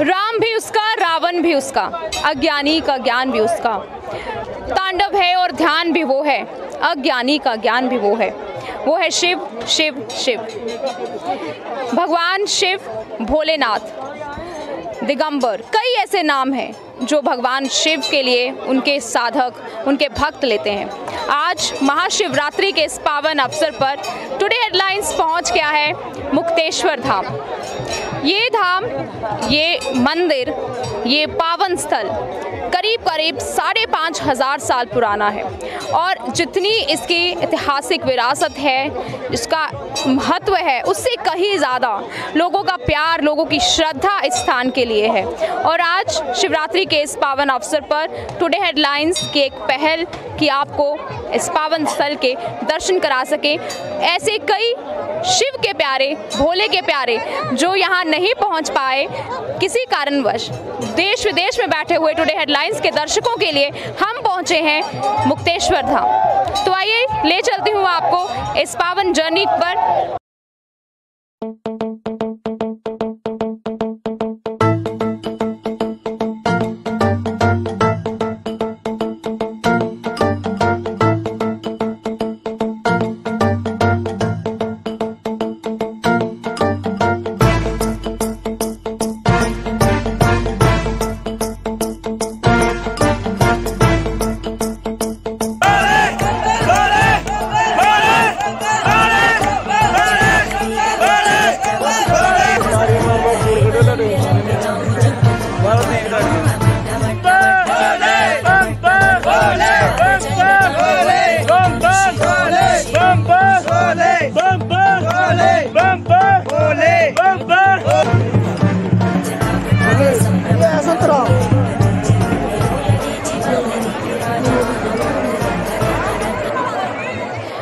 राम भी उसका, रावण भी उसका, अज्ञानी का ज्ञान भी उसका। तांडव है और ध्यान भी वो है, अज्ञानी का ज्ञान भी वो है। वो है शिव शिव शिव। भगवान शिव, भोलेनाथ, दिगंबर, कई ऐसे नाम हैं जो भगवान शिव के लिए उनके साधक, उनके भक्त लेते हैं। आज महाशिवरात्रि के इस पावन अवसर पर टुडे हेडलाइंस पहुंच गया है मुक्तेश्वर धाम। ये धाम, ये मंदिर, ये पावन स्थल करीब करीब 5,500 साल पुराना है और जितनी इसकी ऐतिहासिक विरासत है, इसका महत्व है, उससे कहीं ज़्यादा लोगों का प्यार, लोगों की श्रद्धा इस स्थान के लिए है। और आज शिवरात्रि के इस पावन अवसर पर टुडे हेडलाइंस की एक पहल कि आपको इस पावन स्थल के दर्शन करा सकें। ऐसे कई शिव के प्यारे, भोले के प्यारे जो यहाँ नहीं पहुँच पाए किसी कारणवश, देश विदेश में बैठे हुए टुडे हेडलाइंस के दर्शकों के लिए हम पहुँचे हैं मुक्तेश्वर धाम। तो आइए ले चलती हूँ आपको इस पावन जर्नी पर।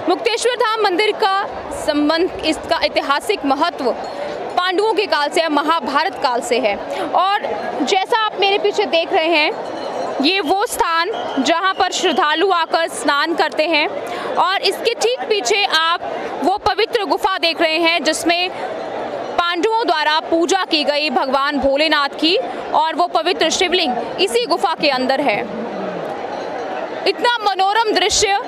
मुक्तेश्वर धाम मंदिर का संबंध, इसका ऐतिहासिक महत्व पांडवों के काल से है, महाभारत काल से है। और जैसा आप मेरे पीछे देख रहे हैं, ये वो स्थान जहाँ पर श्रद्धालु आकर स्नान करते हैं और इसके ठीक पीछे आप वो पवित्र गुफा देख रहे हैं जिसमें पांडवों द्वारा पूजा की गई भगवान भोलेनाथ की, और वो पवित्र शिवलिंग इसी गुफा के अंदर है। इतना मनोरम दृश्य,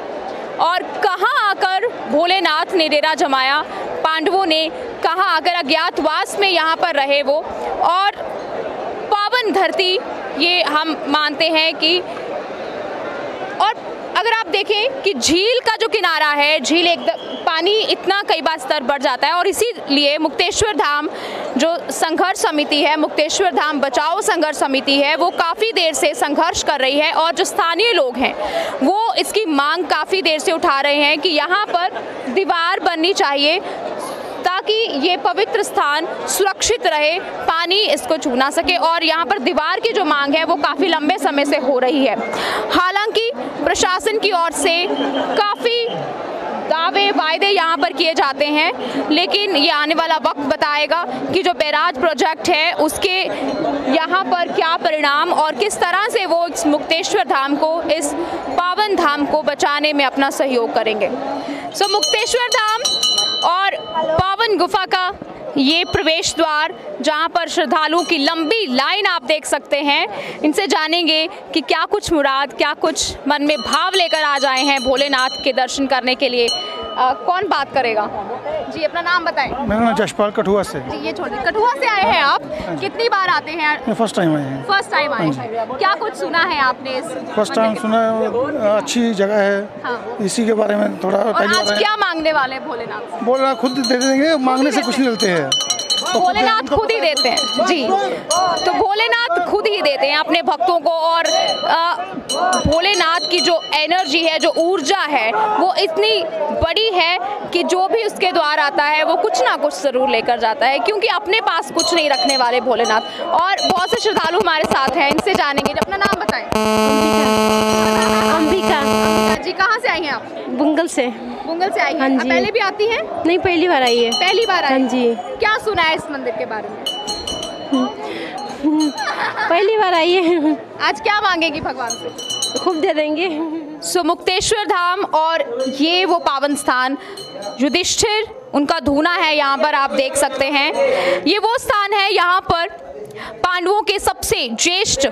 और कहाँ आकर भोलेनाथ ने डेरा जमाया, पांडवों ने कहाँ आकर अज्ञातवास में यहाँ पर रहे वो, और पावन धरती ये हम मानते हैं कि, और अगर आप देखें कि झील का जो किनारा है, झील एकदम पानी इतना कई बार स्तर बढ़ जाता है और इसीलिए मुक्तेश्वर धाम जो संघर्ष समिति है, मुक्तेश्वर धाम बचाओ संघर्ष समिति है, वो काफ़ी देर से संघर्ष कर रही है। और जो स्थानीय लोग हैं वो इसकी मांग काफ़ी देर से उठा रहे हैं कि यहाँ पर दीवार बननी चाहिए ताकि ये पवित्र स्थान सुरक्षित रहे, पानी इसको छू ना सके। और यहाँ पर दीवार की जो मांग है वो काफ़ी लंबे समय से हो रही है। हालांकि प्रशासन की ओर से काफ़ी दावे वायदे यहाँ पर किए जाते हैं, लेकिन ये आने वाला वक्त बताएगा कि जो बैराज प्रोजेक्ट है उसके यहाँ पर क्या परिणाम और किस तरह से वो इस मुक्तेश्वर धाम को, इस पावन धाम को बचाने में अपना सहयोग करेंगे। सो मुक्तेश्वर धाम और पावन गुफा का ये प्रवेश द्वार, जहाँ पर श्रद्धालुओं की लंबी लाइन आप देख सकते हैं। इनसे जानेंगे कि क्या कुछ मुराद, क्या कुछ मन में भाव लेकर आ जाए हैं भोलेनाथ के दर्शन करने के लिए। कौन बात करेगा जी? अपना नाम बताएं। मेरा नाम जशपाल, कठुआ से। जी, ये छोड़िए, कठुआ से आए हैं आप? कितनी बार आते हैं? फर्स्ट टाइम आए हैं। फर्स्ट टाइम आए हैं। क्या कुछ सुना है आपने? फर्स्ट टाइम सुना है, अच्छी जगह है। हाँ। इसी के बारे में थोड़ा। और आज क्या मांगने वाले हैं भोलेनाथ? भोलेनाथ खुद दे देंगे, मांगने से कुछ नहीं मिलते हैं। भोलेनाथ खुद ही देते हैं जी। तो भोलेनाथ खुद ही देते हैं अपने भक्तों को, और भोलेनाथ की जो एनर्जी है, जो ऊर्जा है, वो इतनी बड़ी है कि जो भी उसके द्वार आता है वो कुछ ना कुछ जरूर लेकर जाता है, क्योंकि अपने पास कुछ नहीं रखने वाले भोलेनाथ। और बहुत से श्रद्धालु हमारे साथ हैं, इनसे जानेंगे। अपना नाम बताएं। अंबिका जी, कहाँ से आई हैं आप? बुंगल से। बुंगल से आई हैं? हाँ जी। पहले भी आती हैं? नहीं, पहली बार आई है। पहली बार आई? हाँ जी। क्या सुना है इस मंदिर के बारे में? पहली बार आई है। आज क्या मांगेगी भगवान से? खूब दे देंगे। सो मुक्तेश्वर धाम और ये वो पावन स्थान, युधिष्ठिर उनका धूना है, यहाँ पर आप देख सकते हैं। ये वो स्थान है यहाँ पर पांडवों के सबसे ज्येष्ठ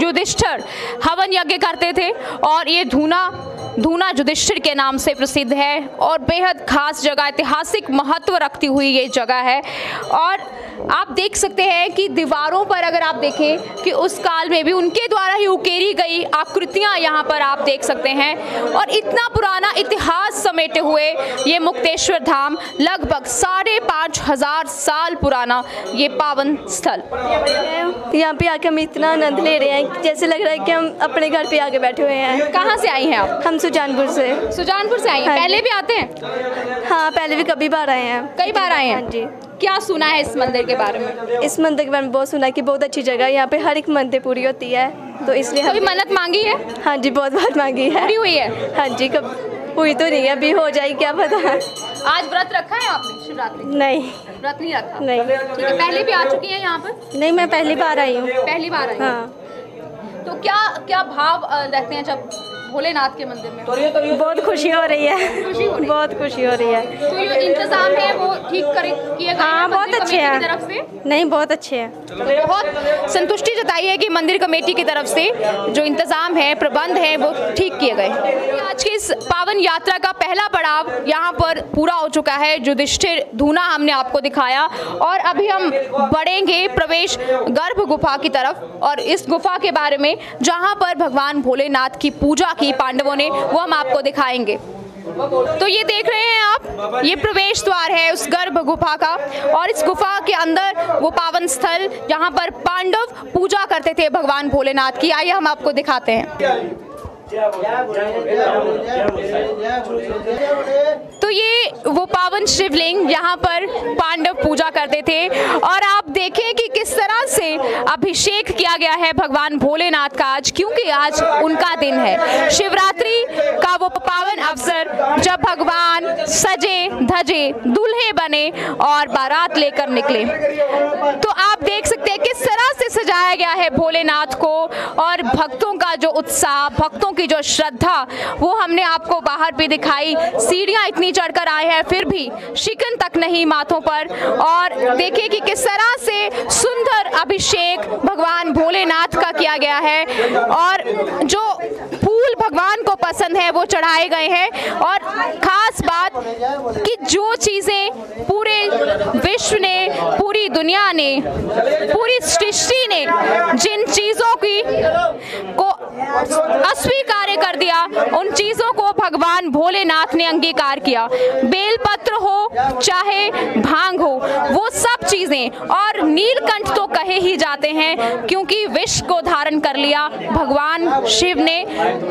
युधिष्ठिर हवन यज्ञ करते थे और ये धूना युधिष्ठिर के नाम से प्रसिद्ध है और बेहद खास जगह, ऐतिहासिक महत्व रखती हुई ये जगह है। और आप देख सकते हैं कि दीवारों पर अगर आप देखें कि उस काल में भी उनके द्वारा ही उकेरी गई आकृतियां यहाँ पर आप देख सकते हैं। और इतना पुराना इतिहास समेटे हुए ये मुक्तेश्वर धाम, लगभग 5,500 साल पुराना ये पावन स्थल। यहाँ पे आके हम इतना आनंद ले रहे हैं, जैसे लग रहा है कि हम अपने घर पे आके बैठे हुए हैं। कहाँ से आई हैं आप? हम सुजानपुर से। सुजानपुर से आई हैं। हाँ। पहले भी आते हैं? हाँ, पहले भी कभी बार आए हैं। कई बार आए हैं? हाँ जी। क्या सुना है इस मंदिर के बारे में? इस मंदिर के बारे में बहुत सुना है कि बहुत अच्छी जगह है, यहाँ पे हर एक मनते पूरी होती है, तो इसलिए कभी मन्नत मांगी है? हाँ जी, बहुत बार मांगी है। पूरी हुई है? हाँ जी, कब हुई तो नहीं है, अभी हो जाएगी क्या पता। आज व्रत रखा है आपने शिवरात्रि? नहीं। व्रत नहीं रखा? नहीं। ठीक है, पहले भी आ चुकी हैं यहाँ पर? नहीं, मैं पहली बार आई हूँ। पहली बार आई? हाँ। तो क्या भाव रहते हैं जब भोलेनाथ के मंदिर में? बहुत खुशी हो रही है। खुशी हो रही है? बहुत खुशी हो रही है। तो ये इंतजाम है वो ठीक किए गए हाँ, बहुत अच्छे हैं। मंदिर कमेटी की तरफ से? नहीं, बहुत अच्छे हैं। बहुत संतुष्टि जताई है कि मंदिर कमेटी की तरफ से जो इंतजाम है, प्रबंध है, वो ठीक किए गए। आज की इस पावन यात्रा का पहला पड़ाव यहाँ पर पूरा हो चुका है। युधिष्ठिर धूना हमने आपको दिखाया और अभी हम बढ़ेंगे प्रवेश गर्भ गुफा की तरफ और इस गुफा के बारे में जहाँ पर भगवान भोलेनाथ की पूजा की पांडवों ने, वो हम आपको दिखाएंगे। तो ये देख रहे हैं आप, ये प्रवेश द्वार है उस गर्भ गुफा का और इस गुफा के अंदर वो पावन स्थल जहाँ पर पांडव पूजा करते थे भगवान भोलेनाथ की। आइए हम आपको दिखाते हैं। तो ये वो पावन शिवलिंग यहाँ पर पांडव पूजा करते थे और आप देखें कि किस तरह से अभिषेक किया गया है भगवान भोलेनाथ का आज, क्योंकि आज उनका दिन है, शिवरात्रि का वो पावन अवसर जब भगवान सजे धजे दूल्हे बने और बारात लेकर निकले। तो आप देख सकते हैं किस तरह से सजाया गया है भोलेनाथ को और भक्तों का जो उत्साह, भक्तों की जो श्रद्धा, वो हमने आपको बाहर भी दिखाई। सीढ़ियां इतनी चढ़कर आए हैं फिर भी शिकन तक नहीं माथों पर। और देखिए कि किस तरह से सुंदर अभिषेक भगवान भोलेनाथ का किया गया है और जो फूल भगवान को पसंद है वो चढ़ाए गए हैं। और खास बात कि जो चीजें पूरे विश्व ने, पूरी दुनिया ने, पूरी सृष्टि ने जिन चीजों को अस्वीकार कर दिया, उन चीजों को भगवान भोलेनाथ ने अंगीकार किया। बेलपत्र हो चाहे भांग हो, वो सब चीजें, और नीलकंठ तो कहे ही जाते हैं क्योंकि विष को धारण कर लिया भगवान शिव ने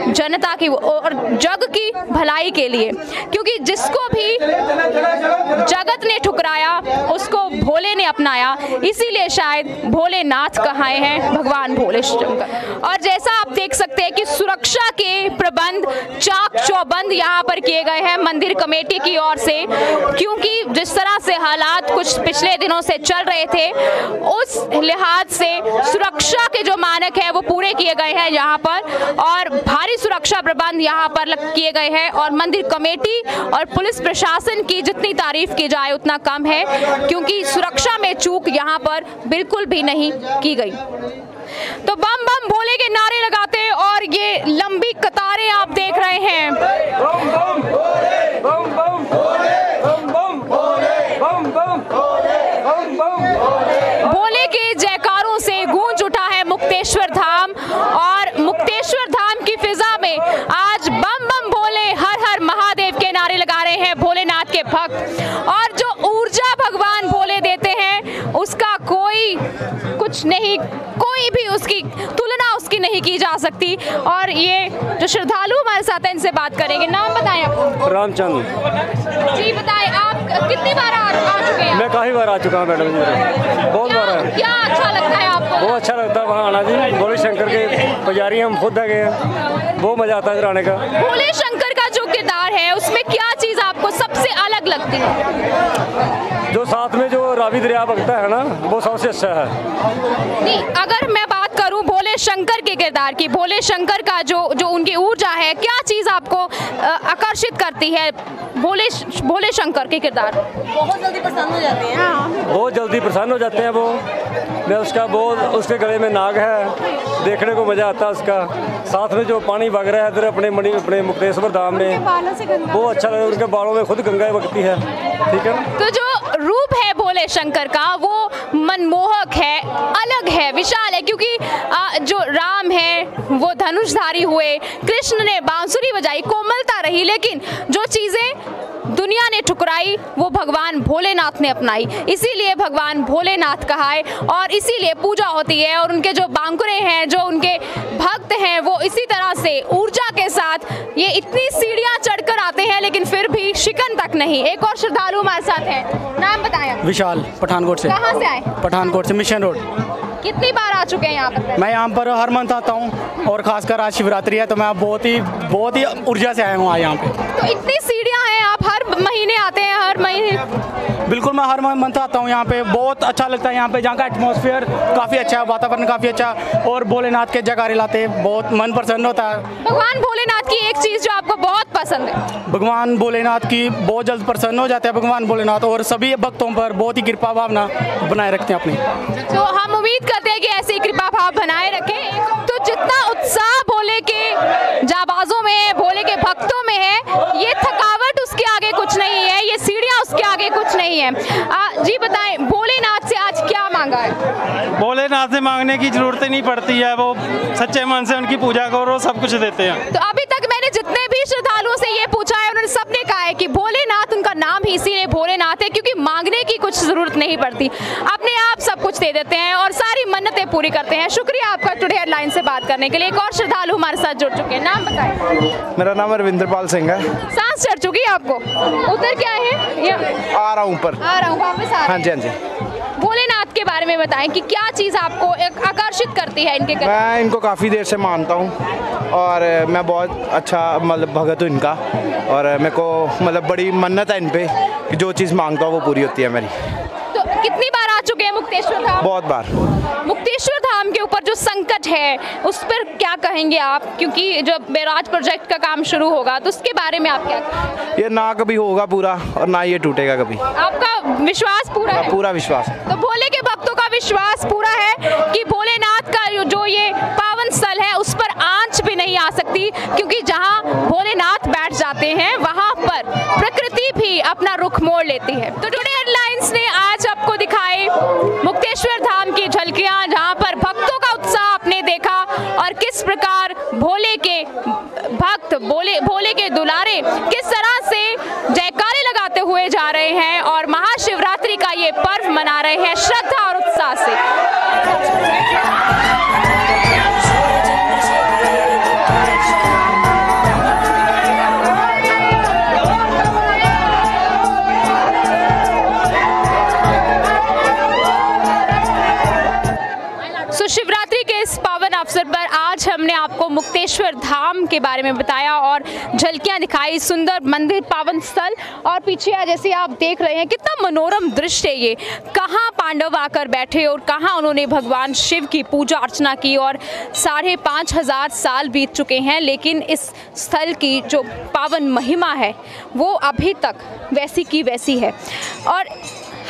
जनता की और जग की भलाई के लिए, क्योंकि जिसको भी जगत ने ठुकराया उसको भोले ने अपनाया, इसीलिए शायद भोलेनाथ कहाए हैं भगवान भोले शंकर। और जैसा आप देख सकते हैं कि सुरक्षा के प्रबंध चाक चौबंद यहाँ पर किए गए हैं मंदिर कमेटी की ओर से, क्योंकि जिस तरह से हालात कुछ पिछले दिनों से चल रहे थे उस लिहाज से सुरक्षा के जो मानक है वो पूरे किए गए हैं यहाँ पर और भारी सुरक्षा प्रबंध यहाँ पर किए गए हैं। और मंदिर कमेटी और पुलिस प्रशासन की जितनी तारीफ की जाए उतना कम है, क्योंकि सुरक्षा में चूक यहाँ पर बिल्कुल भी नहीं की गई। तो बम बम भोले के नारे लगाते हैं और ये लंबी कतारें आप देख रहे हैं। बम बम भोले, बम बम भोले, बम बम भोले, बम बम भोले, बम बम भोले। भोले के जयकारों से गूंज उठा है मुक्तेश्वर धाम और मुक्तेश्वर धाम की फिजा में आज बम बम भोले, हर हर महादेव के नारे लगा रहे हैं भोलेनाथ के भक्त। और जो ऊर्जा भगवान भोले देते हैं उसका कोई कुछ नहीं, कोई भी उसकी तुलना उसकी नहीं की जा सकती। और ये जो श्रद्धालु हमारे साथ हैं इनसे बात करेंगे। नाम बताएं आपको? रामचंद्र जी बताएं, आप कितनी बार आ चुके हैं? मैं काफी बार आ चुका हूँ मैडम जी, बहुत बार आया। क्या अच्छा लगता है आपको? बहुत अच्छा लगता है वहाँ आना जी। भोले शंकर के पुजारी हम खुद आ गए हैं, बहुत मजा आता है इधर आने का। भोले शंकर का जो किरदार है उसमें क्या चीज आपको सबसे अलग लगती है? जो साथ में जो रावी दरिया बगता है ना, वो सबसे अच्छा है। नहीं, अगर मैं बात बात करूं भोले शंकर के किरदार की, भोले शंकर का जो उनकी ऊर्जा है, क्या चीज़ आपको आकर्षित करती है भोले शंकर के किरदार? बहुत जल्दी प्रसन्न हो जाते हैं। बहुत जल्दी प्रसन्न हो जाते हैं वो। मैं उसके गले में नाग है, देखने को मज़ा आता है उसका। साथ में जो पानी बग रहा है इधर अपने मुक्तेश्वर धाम में, वो अच्छा लगा। उनके बालों में खुद गंगा बगती है, ठीक है। तो जो रूप है भोले शंकर का वो मनमोहक है, अलग है, विशाल है, क्योंकि जो राम है वो धनुषधारी हुए, कृष्ण ने बांसुरी बजाई, कोमलता रही, लेकिन जो चीज़ें दुनिया ने ठुकराई वो भगवान भोलेनाथ ने अपनाई। इसीलिए भगवान भोलेनाथ कहा है और इसीलिए पूजा होती है। और उनके जो बांकुरे हैं, जो उनके भक्त हैं, वो इसी तरह से ऊर्जा के साथ ये इतनी सीढ़ियां चढ़कर आते हैं, लेकिन फिर भी शिकन तक नहीं। एक और श्रद्धालु हमारे साथ हैं, नाम बताएं। विशाल, पठानकोट से। कहाँ से आए? पठानकोट से, मिशन रोड। कितनी बार आ चुके हैं यहाँ पर? मैं यहाँ पर हर मंथ आता हूँ और खासकर आज शिवरात्रि है तो मैं बहुत ही ऊर्जा से आया हूँ आज यहाँ पे। तो इतनी सीढ़ियाँ हैं, आप हर महीने आते हैं? हर महीने? बिल्कुल, मैं हर मंथ आता हूँ यहाँ पे। बहुत अच्छा लगता है यहाँ पे, जहाँ का एटमॉस्फेयर काफ़ी अच्छा है, वातावरण काफ़ी अच्छा, और भोलेनाथ के जयकारे लाते, बहुत मन प्रसन्न होता है। भगवान भोलेनाथ की एक चीज़ जो आपको बहुत पसंद है? भगवान भोलेनाथ की बहुत जल्द प्रसन्न हो जाते हैं भगवान भोलेनाथ, और सभी भक्तों पर बहुत ही कृपा भावना बनाए रखते हैं अपनी। तो हम उम्मीद करते हैं कि ऐसी कृपा भाव बनाए रखें। तो जितना उत्साह भोले के जाबाजों में है, भोले के भक्तों में है, ये थकावट उसके आगे कुछ नहीं है, ये सीढ़ियाँ उसके आगे कुछ नहीं है। जी बताएं, भोलेनाथ से आज क्या मांगा है? भोलेनाथ से मांगने की जरूरत ही नहीं पड़ती है, वो सच्चे मन से उनकी पूजा करो, सब कुछ देते हैं। तो अभी तक मैंने जितने भी श्रद्धालुओं से ये पूछा है, उन्होंने सबने कहा है कि भोलेनाथ, उनका नाम ही इसीलिए भोलेनाथ है क्योंकि मांगने की कुछ जरूरत नहीं पड़ती, अपने आप सब कुछ दे देते हैं और सारी मन्नतें पूरी करते हैं। शुक्रिया आपका टुडे हेडलाइन से बात करने के लिए। एक और श्रद्धालु हमारे साथ जुड़ चुके हैं, नाम बताएं। मेरा नाम रविंद्रपाल सिंह है। सांस चढ़ चुकी है आपको? उधर क्या है? आ रहा हूँ ऊपर। आ रहा हूँ, वापस आ रहा हूँ। हाँ जी, हाँ जी। भोलेनाथ के बारे में बताएं कि क्या चीज़ आपको आकर्षित करती है इनके? मैं इनको काफ़ी देर से मानता हूँ और मैं बहुत अच्छा मतलब भगत हूँ इनका, और मेरे को मतलब बड़ी मन्नत है इन पे कि जो चीज़ मांगता हूँ वो पूरी होती है मेरी। तो कितनी बार आ चुके हैं मुक्तेश्वर धाम? बहुत बार। मुक्तेश्वर धाम के ऊपर जो संकट है उस पर क्या कहेंगे आप, क्योंकि जब बैराज प्रोजेक्ट का काम शुरू होगा तो उसके बारे में आप क्या कहेंगे? ये ना कभी होगा पूरा और ना ये टूटेगा कभी। आपका विश्वास पूरा है? पूरा विश्वास। तो भोले के भक्तों का विश्वास पूरा है कि भोलेनाथ का जो ये पावन स्थल है उस पर आंच भी नहीं आ सकती, क्योंकि जहाँ भोलेनाथ बैठ जाते हैं वहाँ पर प्रकृति भी अपना रुख मोड़ लेती है। तो टुडे हेडलाइंस ने आज आपको दिखाई मुक्तेश्वर धाम की झलकियाँ, जहाँ पर भक्तों का उत्साह आपने देखा और किस प्रकार भोले के भक्त, भोले के दुलारे किस तरह से जयकारे लगाते हुए जा रहे हैं और महाशिवरात्रि का ये पर्व मना रहे हैं श्रद्धा और उत्साह से। शिवरात्रि के इस पावन अवसर पर आज हमने आपको मुक्तेश्वर धाम के बारे में बताया और झलकियां दिखाई, सुंदर मंदिर, पावन स्थल, और पीछे जैसे आप देख रहे हैं कितना मनोरम दृश्य है ये। कहाँ पांडव आकर बैठे और कहाँ उन्होंने भगवान शिव की पूजा अर्चना की, और 5,500 साल बीत चुके हैं, लेकिन इस स्थल की जो पावन महिमा है वो अभी तक वैसी की वैसी है। और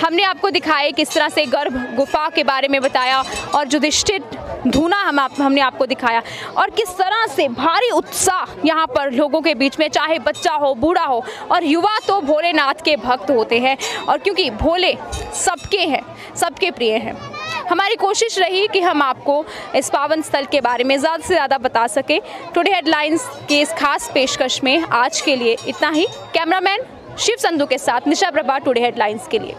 हमने आपको दिखाया किस तरह से गर्भ गुफा के बारे में बताया और युधिष्ठिर धूना हमने आपको दिखाया, और किस तरह से भारी उत्साह यहाँ पर लोगों के बीच में, चाहे बच्चा हो, बूढ़ा हो, और युवा तो भोलेनाथ के भक्त होते हैं। और क्योंकि भोले सबके हैं, सबके प्रिय हैं, हमारी कोशिश रही कि हम आपको इस पावन स्थल के बारे में ज़्यादा से ज़्यादा बता सकें। टुडे हेडलाइंस के इस खास पेशकश में आज के लिए इतना ही। कैमरामैन शिव संधू के साथ निशा प्रभा, टुडे हेडलाइंस के लिए।